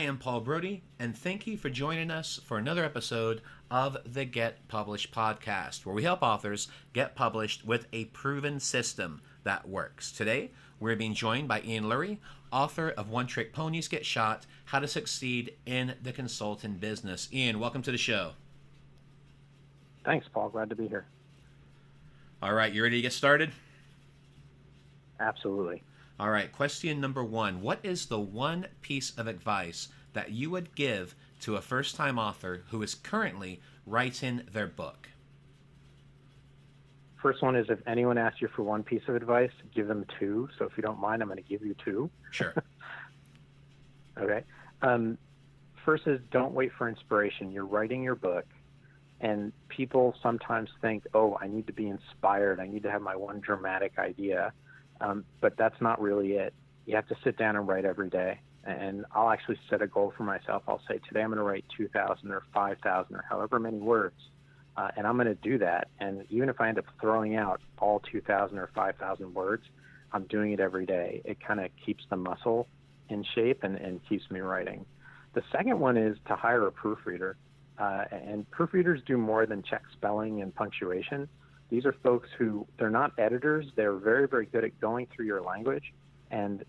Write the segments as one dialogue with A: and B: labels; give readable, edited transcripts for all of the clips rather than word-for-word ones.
A: am Paul Brodie, and thank you for joining us for another episode of the Get Published podcast, where we help authors get published with a proven system that works. Today, we're being joined by Ian Lurie, author of One Trick Ponies Get Shot, How to Succeed in the Consulting Business. Ian, welcome to the show.
B: Thanks, Paul. Glad to be here.
A: All right, you ready to get started?
B: Absolutely.
A: All right, question number one. What is the one piece of advice that you would give to a first-time author who is currently writing their book?
B: First one is, if anyone asks you for one piece of advice, give them two. So if you don't mind, I'm going to give you two.
A: Sure.
B: Okay. First is, don't wait for inspiration. You're writing your book, and people sometimes think, oh, I need to be inspired. I need to have my one dramatic idea. But that's not really it. You have to sit down and write every day. And I'll actually set a goal for myself. I'll say, today I'm going to write 2,000 or 5,000 or however many words. And I'm going to do that. And even if I end up throwing out all 2,000 or 5,000 words, I'm doing it every day. It kind of keeps the muscle in shape and keeps me writing. The second one is to hire a proofreader. And proofreaders do more than check spelling and punctuation. These are folks who, they're not editors. They're very, very good at going through your language and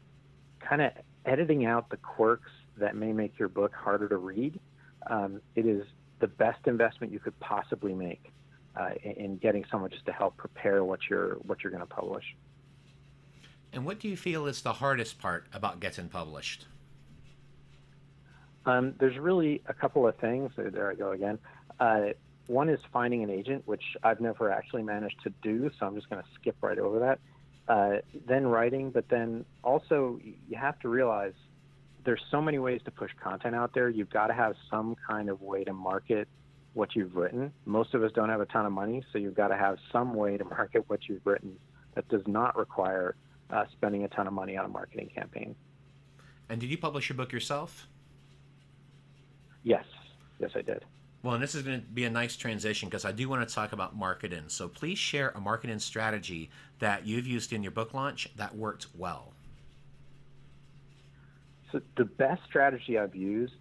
B: kind of editing out the quirks that may make your book harder to read. It is the best investment you could possibly make in getting someone just to help prepare what you're going to publish.
A: And what do you feel is the hardest part about getting published?
B: There's really a couple of things. There I go again. One is finding an agent, which I've never actually managed to do, so I'm just going to skip right over that. Then writing, but then also you have to realize there's so many ways to push content out there. You've got to have some kind of way to market what you've written. Most of us don't have a ton of money, so you've got to have some way to market what you've written that does not require spending a ton of money on a marketing campaign.
A: And did you publish your book yourself?
B: Yes, I did.
A: Well, and this is going to be a nice transition because I do want to talk about marketing. So please share a marketing strategy that you've used in your book launch that worked well.
B: So the best strategy I've used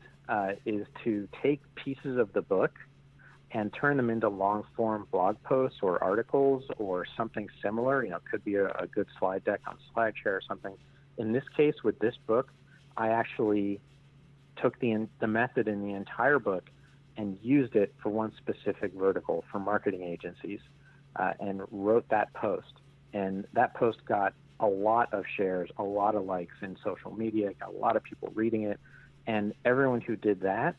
B: is to take pieces of the book and turn them into long-form blog posts or articles or something similar. You know, it could be a good slide deck on SlideShare or something. In this case, with this book, I actually took the method in the entire book and used it for one specific vertical for marketing agencies and wrote that post. And that post got a lot of shares, a lot of likes in social media, got a lot of people reading it. And everyone who did that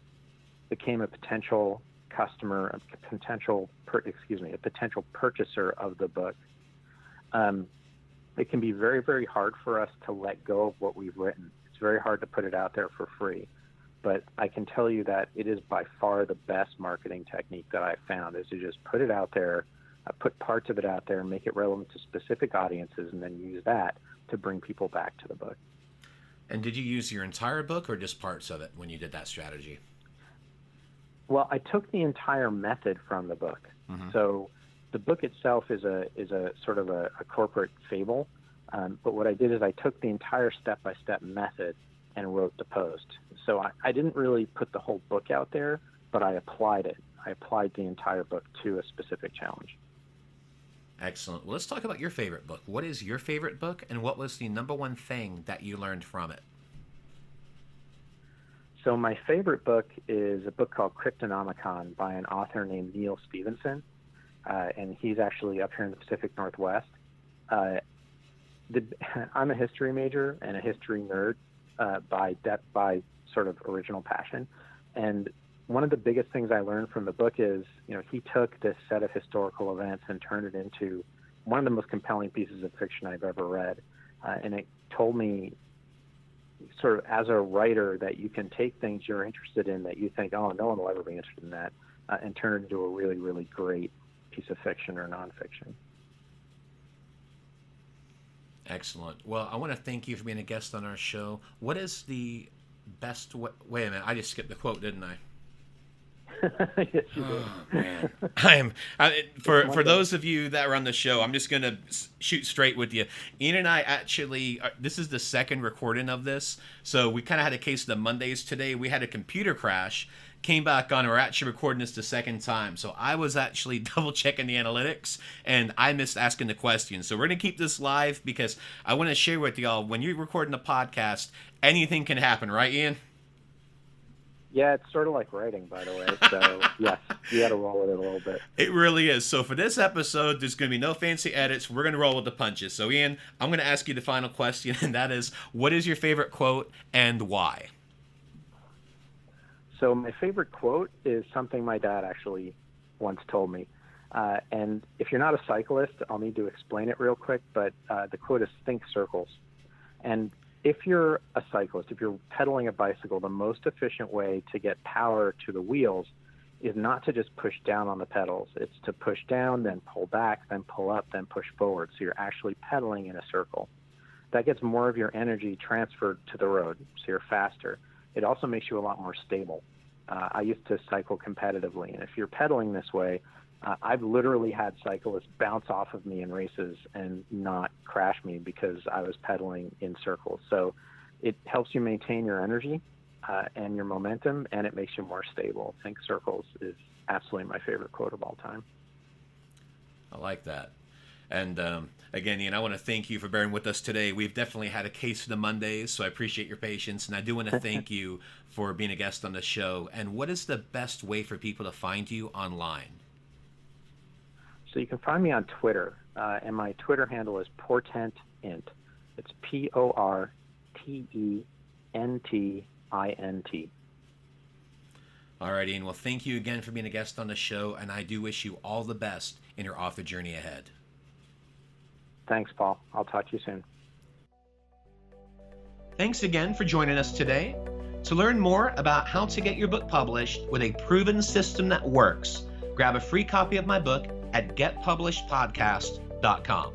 B: became a potential customer, a potential purchaser of the book. It can be very, very hard for us to let go of what we've written. It's very hard to put it out there for free. But I can tell you that it is by far the best marketing technique that I've found, is to just put it out there, put parts of it out there, make it relevant to specific audiences, and then use that to bring people back to the book.
A: And did you use your entire book or just parts of it when you did that strategy?
B: Well, I took the entire method from the book. Mm-hmm. So the book itself is a sort of a corporate fable. But what I did is I took the entire step-by-step method and wrote the post. So I didn't really put the whole book out there, but I applied it. I applied the entire book to a specific challenge.
A: Excellent. Well, let's talk about your favorite book. What is your favorite book, and what was the number one thing that you learned from it?
B: So my favorite book is a book called Cryptonomicon by an author named Neal Stephenson, and he's actually up here in the Pacific Northwest. I'm a history major and a history nerd by sort of original passion. And one of the biggest things I learned from the book is, he took this set of historical events and turned it into one of the most compelling pieces of fiction I've ever read. And it told me, sort of as a writer, that you can take things you're interested in that you think, oh, no one will ever be interested in that, and turn it into a really, really great piece of fiction or nonfiction.
A: Excellent. Well, I want to thank you for being a guest on our show. What is the best way? Wait a minute, I just skipped the quote, didn't I?
B: Yes, you do.
A: Oh, man. For those of you that are on the show, I'm just going to shoot straight with you. Ian and I actually, this is the second recording of this. So we kind of had a case of the Mondays today. We had a computer crash, came back on, and we're actually recording this the second time. So I was actually double checking the analytics and I missed asking the question. So we're going to keep this live because I want to share with y'all, when you're recording a podcast, anything can happen, right, Ian?
B: Yeah, it's sort of like writing, by the way. So, yes, you got to roll with it a little bit.
A: It really is. So for this episode, there's going to be no fancy edits. We're going to roll with the punches. So, Ian, I'm going to ask you the final question, and that is, what is your favorite quote and why?
B: So my favorite quote is something my dad actually once told me. And if you're not a cyclist, I'll need to explain it real quick, but the quote is think circles. And if you're a cyclist, if you're pedaling a bicycle, the most efficient way to get power to the wheels is not to just push down on the pedals. It's to push down, then pull back, then pull up, then push forward. So you're actually pedaling in a circle. That gets more of your energy transferred to the road, so you're faster. It also makes you a lot more stable. I used to cycle competitively, and if you're pedaling this way, I've literally had cyclists bounce off of me in races and not crash me because I was pedaling in circles. So it helps you maintain your energy and your momentum, and it makes you more stable. Think circles is absolutely my favorite quote of all time.
A: I like that. And again, Ian, I want to thank you for bearing with us today. We've definitely had a case of the Mondays, so I appreciate your patience. And I do want to thank you for being a guest on the show. And what is the best way for people to find you online?
B: So you can find me on Twitter, and my Twitter handle is portentint. It's PORTENTINT.
A: All right, Ian. Well, thank you again for being a guest on the show, and I do wish you all the best in your author journey ahead.
B: Thanks, Paul. I'll talk to you soon.
A: Thanks again for joining us today. To learn more about how to get your book published with a proven system that works, grab a free copy of my book at getpublishedpodcast.com.